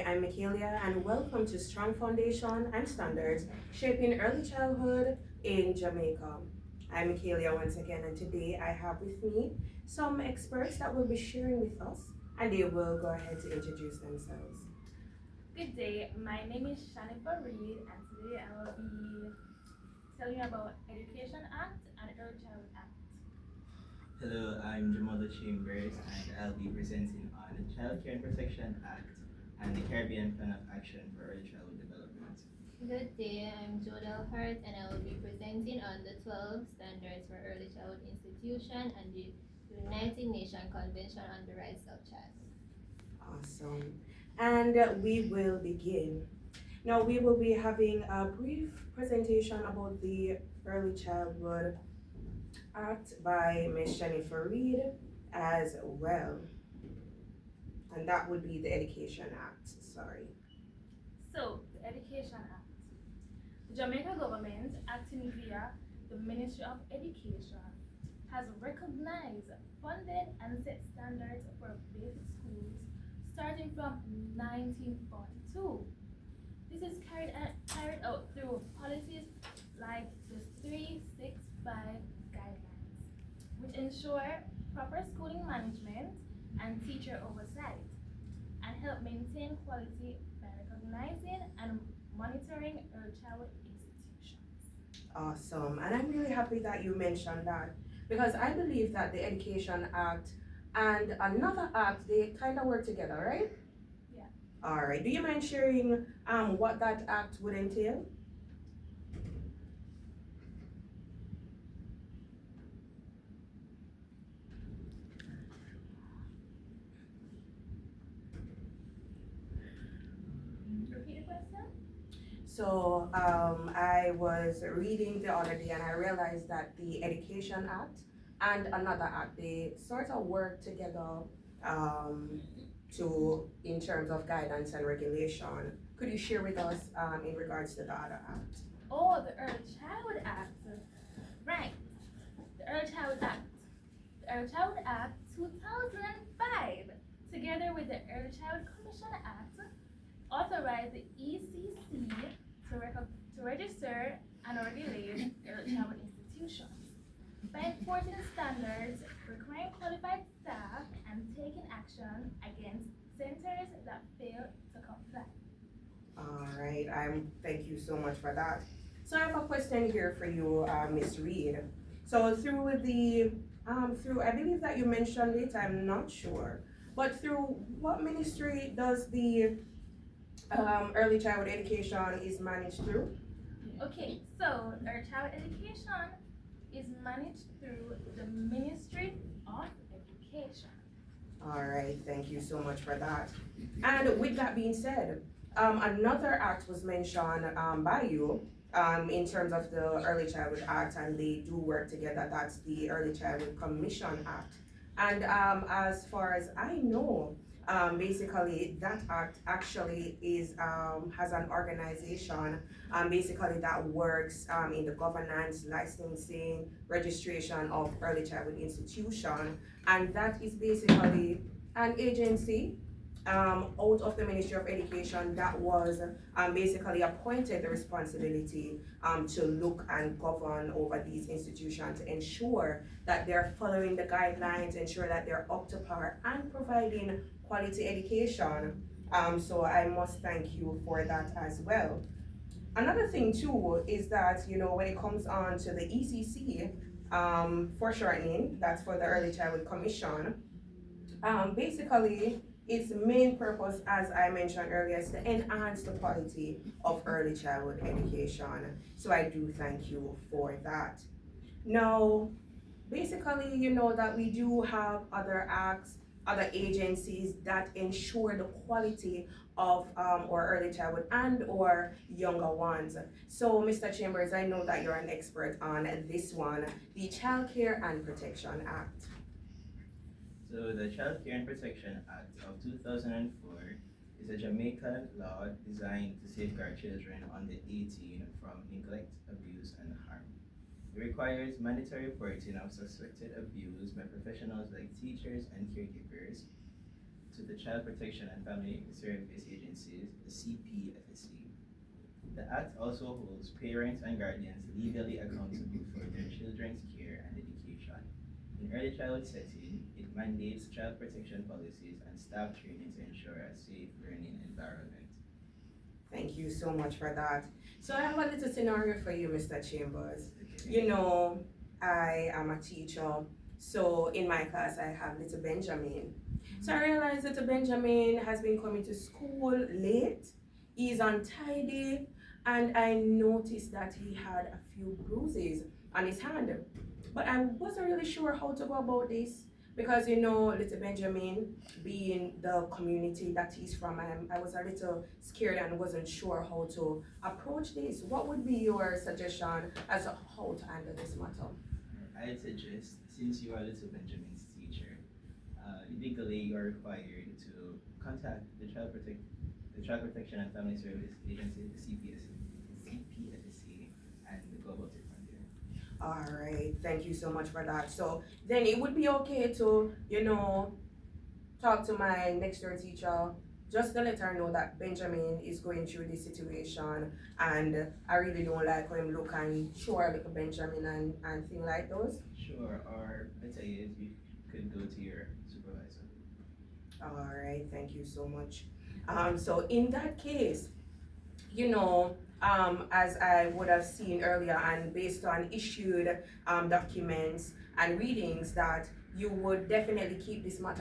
I'm Michaelia, and welcome to Strong Foundation and Standards Shaping Early Childhood in Jamaica. I'm Michaelia once again, and today I have with me some experts that will be sharing with us, and they will go ahead to introduce themselves. Good day, my name is Shanifa Reed, and today I will be telling you about Education Act and Early Childhood Act. Hello, I'm Jamola Chambers, and I'll be presenting on the Child Care and Protection Act and the Caribbean Plan of Action for Early Childhood Development. Good day, I'm Jodel Hart and I will be presenting on the 12 Standards for Early Childhood Institution and the United Nations Convention on the Rights of Child. Awesome. And we will begin. Now, we will be having a brief presentation about the Early Childhood Act by Ms. Jennifer Reed as well. And that would be the Education Act, sorry. So, the Education Act. The Jamaica government, acting via the Ministry of Education, has recognized, funded, and set standards for basic schools starting from 1942. This is carried out through policies like the 365 guidelines, which ensure proper schooling management and teacher oversight and help maintain quality by recognizing and monitoring early childhood institutions. Awesome. And I'm really happy that you mentioned that because I believe that the Education Act and another act, they kind of work together, right? Yeah. All right. Do you mind sharing what that act would entail? Repeat the question? So I was reading the other day and I realized that the Education Act and another act, they sort of work together um, to in terms of guidance and regulation. Could you share with us in regards to the other act? Oh, the Early Childhood Act. Right. The Early Childhood Act. The Early Childhood Act 2005, together with the Early Childhood Commission Act, authorized the ECC to register and regulate early childhood institutions by enforcing standards, requiring qualified staff, and taking action against centers that fail to comply. All right, thank you so much for that. So I have a question here for you, Ms. Reed. So through I believe that you mentioned it, I'm not sure, but through what ministry does the early childhood education is managed through? Okay, so early childhood education is managed through the Ministry of Education. All right, thank you so much for that. And with that being said, another act was mentioned by you in terms of the Early Childhood Act, and they do work together. That's the Early Childhood Commission Act. And as far as I know, basically that act actually is has an organization basically that works in the governance, licensing, registration of early childhood institution, and that is basically an agency out of the Ministry of Education that was basically appointed the responsibility to look and govern over these institutions to ensure that they're following the guidelines, ensure that they're up to par and providing quality education. So I must thank you for that as well. Another thing too is that, you know, when it comes on to the ECC, for shortening, that's for the Early Childhood Commission, basically its main purpose, as I mentioned earlier, is to enhance the quality of early childhood education. So I do thank you for that. Now, basically, you know that we do have other acts, other agencies that ensure the quality of our early childhood and or younger ones. So, Mr. Chambers, I know that you're an expert on this one, the Child Care and Protection Act. So, the Child Care and Protection Act of 2004 is a Jamaican law designed to safeguard children under 18 from neglect, abuse, and harm. It requires mandatory reporting of suspected abuse by professionals like teachers and caregivers to the Child Protection and Family Service Agencies, the CPFSA. The Act also holds parents and guardians legally accountable for their children's care and education. In early childhood setting, it mandates child protection policies and staff training to ensure a safe learning environment. Thank you so much for that. So I have a little scenario for you, Mr. Chambers. Okay. You know, I am a teacher, so in my class I have little Benjamin. So I realized little Benjamin has been coming to school late, he's untidy, and I noticed that he had a few bruises on his hand. But I wasn't really sure how to go about this because you know, little Benjamin being the community that he's from, I was a little scared and wasn't sure how to approach this. What would be your suggestion as to how to handle this matter? I'd suggest, since you are little Benjamin's teacher, legally you are required to contact the Child Protection and Family Service Agency, the CPFSA, and go about it from there. All right, thank you so much for that. So then it would be okay to, you know, talk to my next door teacher just to let her know that Benjamin is going through this situation and I really don't like how him look and show her little Benjamin and thing like those. Sure, or better yet, you could go to your supervisor. All right, thank you so much. So in that case, you know, as I would have seen earlier and based on issued documents and readings that you would definitely keep this matter